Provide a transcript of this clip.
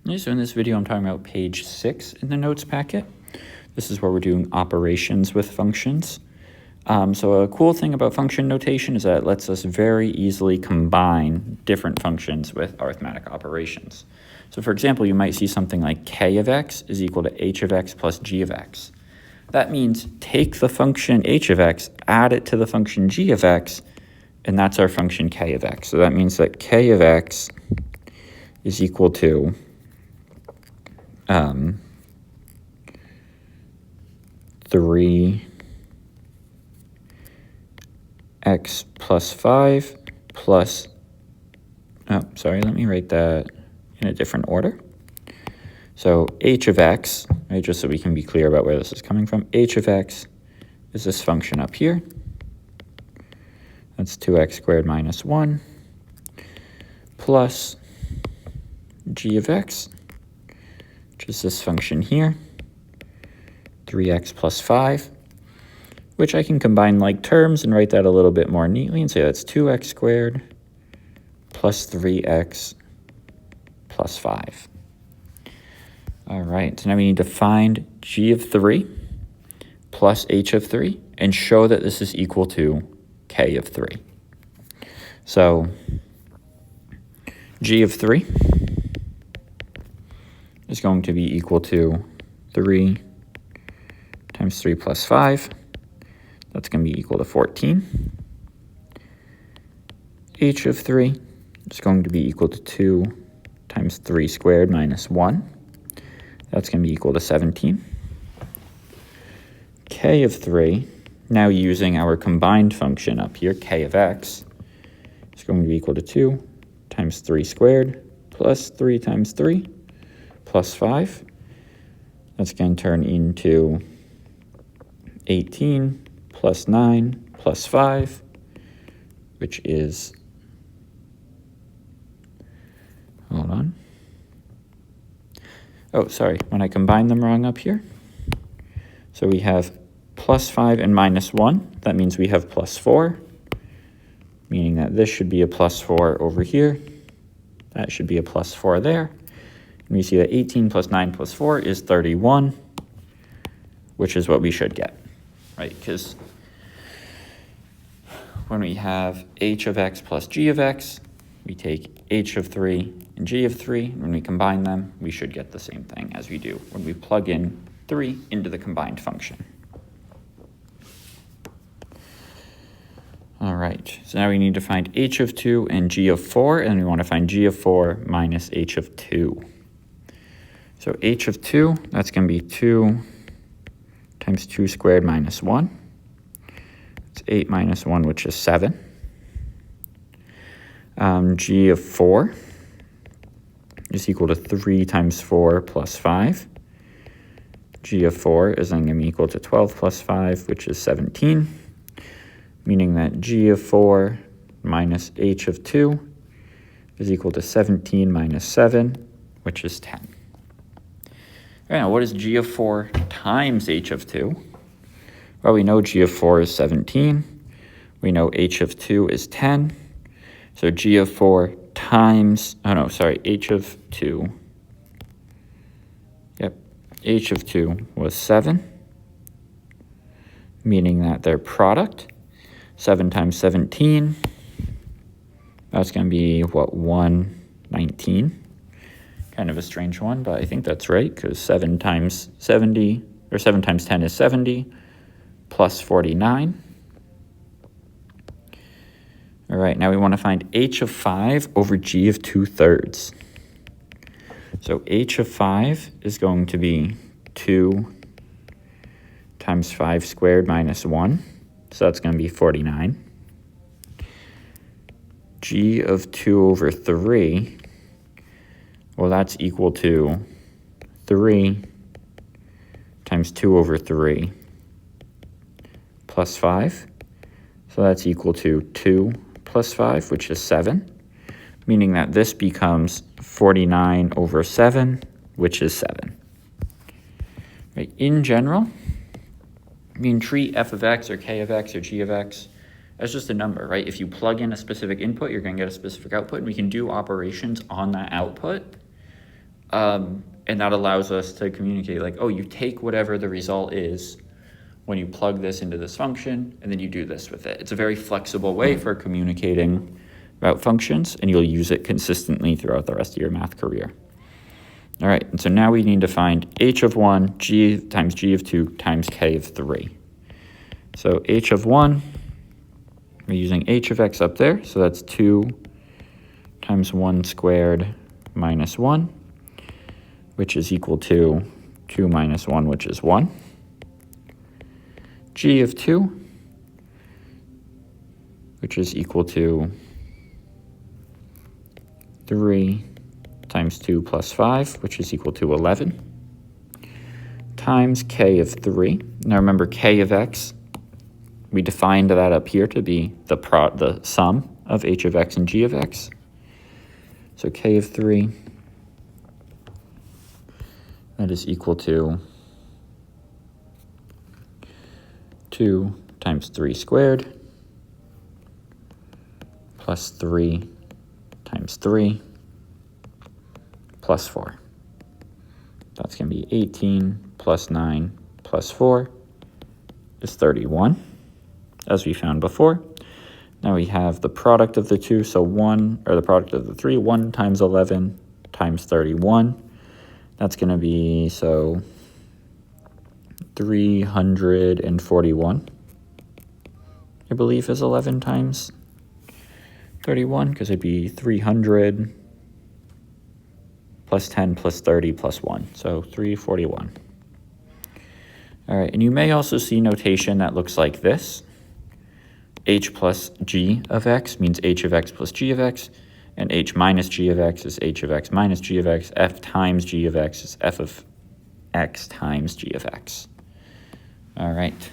Okay, so in this video, I'm talking about page 6 in the notes packet. This is where we're doing operations with functions. So a cool thing about function notation is that it lets us very easily combine different functions with arithmetic operations. So for example, you might see something like k of x is equal to h of x plus g of x. That means take the function h of x, add it to the function g of x, and that's our function k of x. So that means that k of x is equal to 3x plus 5 plus, let me write that in a different order. So h of x, right, just so we can be clear about where this is coming from, h of x is this function up here. That's 2x squared minus 1 plus g of x, which is this function here, 3x plus 5, which I can combine like terms and write that a little bit more neatly and say that's 2x squared plus 3x plus 5. All right, so now we need to find g of 3 plus h of 3 and show that this is equal to k of 3. So g of 3 is going to be equal to 3 times 3 plus 5. That's going to be equal to 14. H of 3 is going to be equal to 2 times 3 squared minus 1. That's going to be equal to 17. K of 3, now using our combined function up here, k of x, is going to be equal to 2 times 3 squared plus 3 times 3 plus 5. That's going to turn into 18 plus 9 plus 5, which is, hold on. Oh, sorry, when I combine them wrong up here. So we have plus 5 and minus 1. That means we have plus 4, meaning that this should be a plus 4 over here. That should be a plus 4 there. And we see that 18 plus 9 plus 4 is 31, which is what we should get, right? Because when we have h of x plus g of x, we take h of 3 and g of 3. When we combine them, we should get the same thing as we do when we plug in 3 into the combined function. All right, so now we need to find h of 2 and g of 4, and we want to find g of 4 minus h of 2. So h of 2, that's going to be 2 times 2 squared minus 1. It's 8 minus 1, which is 7. G of 4 is equal to 3 times 4 plus 5. G of 4 is then going to be equal to 12 plus 5, which is 17, meaning that g of 4 minus h of 2 is equal to 17 minus 7, which is 10. All right, now what is g of 4 times h of 2? Well, we know g of 4 is 17. We know h of 2 is 10. So g of 4 times, h of 2. Yep, h of 2 was 7, meaning that their product, 7 times 17, that's going to be, 119. Kind of a strange one, but I think that's right, because 7 times 70, or 7 times 10 is 70, plus 49. All right, now we want to find h of 5 over g of 2/3. So h of 5 is going to be 2 times 5 squared minus 1. So that's going to be 49. G of 2 over 3, well, that's equal to 3 times 2 over 3 plus 5. So that's equal to 2 plus 5, which is 7, meaning that this becomes 49 over 7, which is 7. Right. In general, you can treat f of x or k of x or g of x as just a number, right? If you plug in a specific input, you're going to get a specific output, and we can do operations on that output And that allows us to communicate like, oh, you take whatever the result is when you plug this into this function, and then you do this with it. It's a very flexible way for communicating about functions, and you'll use it consistently throughout the rest of your math career. All right, and so now we need to find h of 1, g times g of 2 times k of 3. So h of 1, we're using h of x up there, so that's 2 times 1 squared minus 1, which is equal to 2 minus 1, which is 1. G of 2, which is equal to 3 times 2 plus 5, which is equal to 11, times k of 3. Now remember, k of x, we defined that up here to be the sum of h of x and g of x. So k of 3, that is equal to 2 times 3 squared plus 3 times 3 plus 4. That's going to be 18 plus 9 plus 4 is 31, as we found before. Now we have the product of the two, so 1, or the product of the 3, 1 times 11 times 31. That's going to be, so 341, I believe, is 11 times 31, because it'd be 300 plus 10 plus 30 plus 1, so 341. All right, and you may also see notation that looks like this. H plus g of x means h of x plus g of x, and h minus g of x is h of x minus g of x. F times g of x is f of x times g of x. All right.